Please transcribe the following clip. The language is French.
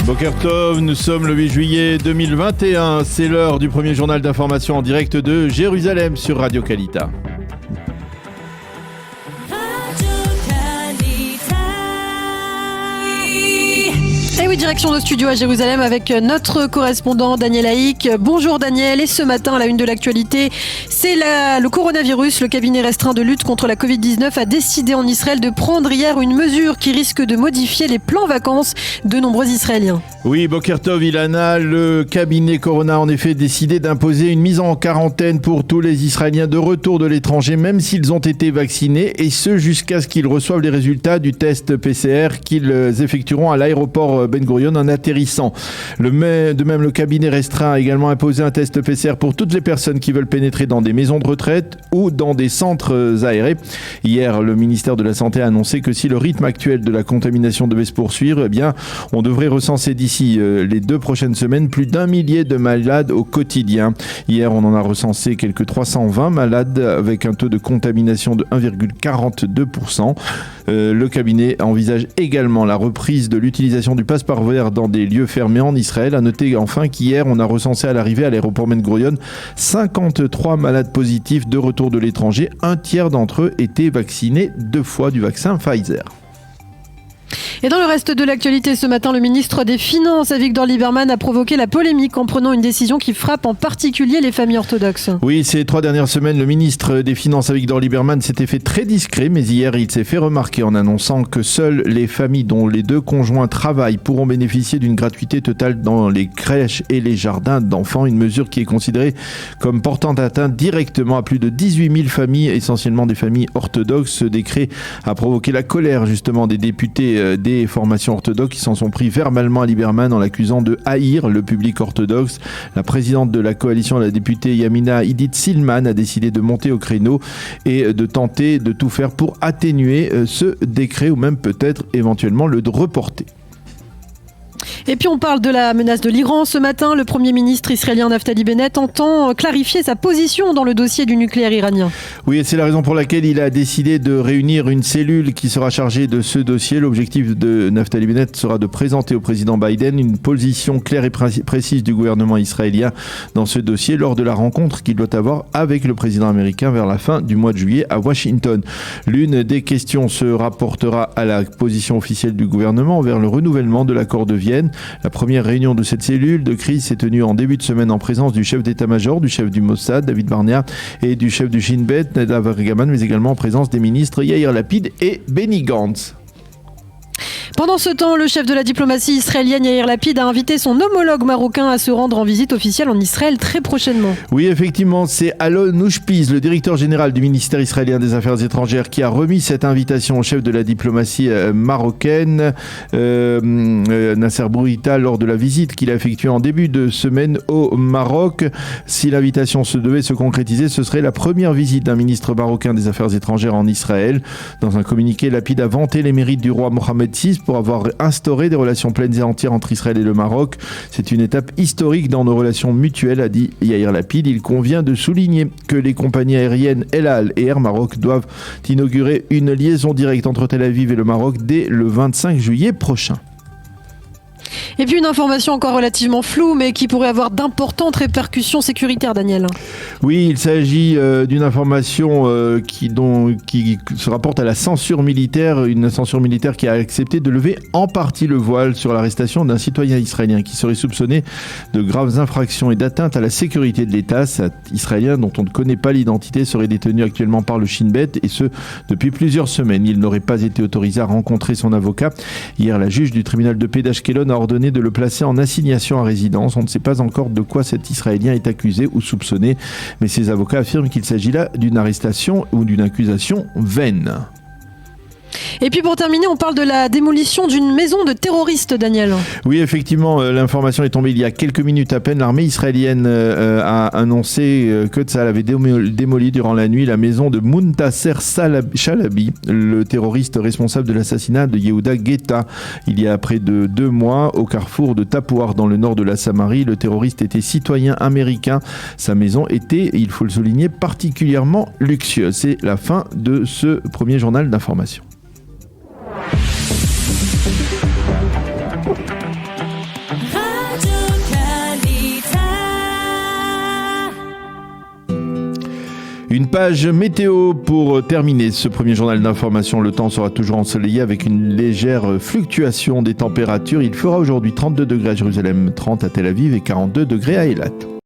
Boker Tov, nous sommes le 8 juillet 2021. C'est l'heure du premier journal d'information en direct de Jérusalem sur Radio Kalita. Et oui, direction de studio à Jérusalem avec notre correspondant Daniel Haïk. Bonjour Daniel, et ce matin à la une de l'actualité, c'est le coronavirus. Le cabinet restreint de lutte contre la Covid-19 a décidé en Israël de prendre hier une mesure qui risque de modifier les plans vacances de nombreux Israéliens. Oui, Boker Tov, Ilana, le cabinet Corona a en effet décidé d'imposer une mise en quarantaine pour tous les Israéliens de retour de l'étranger, même s'ils ont été vaccinés, et ce jusqu'à ce qu'ils reçoivent les résultats du test PCR qu'ils effectueront à l'aéroport Ben Gurion en atterrissant. De même, le cabinet restreint a également imposé un test PCR pour toutes les personnes qui veulent pénétrer dans des maisons de retraite ou dans des centres aérés. Hier, le ministère de la Santé a annoncé que si le rythme actuel de la contamination devait se poursuivre, eh bien, on devrait recenser d'ici les 2 prochaines semaines plus d'1 millier de malades au quotidien. Hier, on en a recensé quelques 320 malades avec un taux de contamination de 1,42%. Le cabinet envisage également la reprise de l'utilisation du passeport vert dans des lieux fermés en Israël. À noter enfin qu'hier, on a recensé à l'arrivée à l'aéroport Ben Gurion 53 malades positifs de retour de l'étranger. Un tiers d'entre eux étaient vaccinés 2 fois du vaccin Pfizer. Et dans le reste de l'actualité, ce matin, le ministre des Finances, Avigdor Lieberman, a provoqué la polémique en prenant une décision qui frappe en particulier les familles orthodoxes. Oui, ces 3 dernières semaines, le ministre des Finances, Avigdor Lieberman, s'était fait très discret, mais hier, il s'est fait remarquer en annonçant que seules les familles dont les 2 conjoints travaillent pourront bénéficier d'une gratuité totale dans les crèches et les jardins d'enfants, une mesure qui est considérée comme portant atteinte directement à plus de 18 000 familles, essentiellement des familles orthodoxes. Ce décret a provoqué la colère justement des députés des formations orthodoxes qui s'en sont pris verbalement à Lieberman en l'accusant de haïr le public orthodoxe. La présidente de la coalition, la députée Yamina Idit Silman, a décidé de monter au créneau et de tenter de tout faire pour atténuer ce décret ou même peut-être éventuellement le reporter. Et puis on parle de la menace de l'Iran. Ce matin, le Premier ministre israélien Naftali Bennett entend clarifier sa position dans le dossier du nucléaire iranien. Oui, et c'est la raison pour laquelle il a décidé de réunir une cellule qui sera chargée de ce dossier. L'objectif de Naftali Bennett sera de présenter au président Biden une position claire et précise du gouvernement israélien dans ce dossier lors de la rencontre qu'il doit avoir avec le président américain vers la fin du mois de juillet à Washington. L'une des questions se rapportera à la position officielle du gouvernement vers le renouvellement de l'accord de Vienne. La première réunion de cette cellule de crise s'est tenue en début de semaine en présence du chef d'état-major, du chef du Mossad, David Barnea, et du chef du Shin Bet, Nadav Argaman, mais également en présence des ministres Yair Lapid et Benny Gantz. Pendant ce temps, le chef de la diplomatie israélienne Yair Lapid a invité son homologue marocain à se rendre en visite officielle en Israël très prochainement. Oui, effectivement, c'est Alon Oushpiz, le directeur général du ministère israélien des Affaires étrangères, qui a remis cette invitation au chef de la diplomatie marocaine, Nasser Bourita, lors de la visite qu'il a effectuée en début de semaine au Maroc. Si l'invitation se devait se concrétiser, ce serait la première visite d'un ministre marocain des Affaires étrangères en Israël. Dans un communiqué, Lapid a vanté les mérites du roi Mohamed VI pour avoir instauré des relations pleines et entières entre Israël et le Maroc. C'est une étape historique dans nos relations mutuelles, a dit Yair Lapid. Il convient de souligner que les compagnies aériennes El Al et Air Maroc doivent inaugurer une liaison directe entre Tel Aviv et le Maroc dès le 25 juillet prochain. Et puis une information encore relativement floue, mais qui pourrait avoir d'importantes répercussions sécuritaires, Daniel. Oui, il s'agit d'une information qui se rapporte à la censure militaire, une censure militaire qui a accepté de lever en partie le voile sur l'arrestation d'un citoyen israélien qui serait soupçonné de graves infractions et d'atteinte à la sécurité de l'État. Cet Israélien, dont on ne connaît pas l'identité, serait détenu actuellement par le Shin Bet, et ce, depuis plusieurs semaines. Il n'aurait pas été autorisé à rencontrer son avocat. Hier, la juge du tribunal de paix d'Ashkelon a ordonné de le placer en assignation à résidence. On ne sait pas encore de quoi cet Israélien est accusé ou soupçonné, mais ses avocats affirment qu'il s'agit là d'une arrestation ou d'une accusation vaine. Et puis pour terminer, on parle de la démolition d'une maison de terroristes, Daniel. Oui, effectivement, l'information est tombée il y a quelques minutes à peine. L'armée israélienne a annoncé que Tsahal avait démoli durant la nuit la maison de Muntasser Chalabi, le terroriste responsable de l'assassinat de Yehuda Guetta. Il y a près de 2 mois, au carrefour de Tapouar, dans le nord de la Samarie, le terroriste était citoyen américain. Sa maison était, il faut le souligner, particulièrement luxueuse. C'est la fin de ce premier journal d'information. Une page météo pour terminer ce premier journal d'information. Le temps sera toujours ensoleillé avec une légère fluctuation des températures. Il fera aujourd'hui 32 degrés à Jérusalem, 30 à Tel Aviv et 42 degrés à Eilat.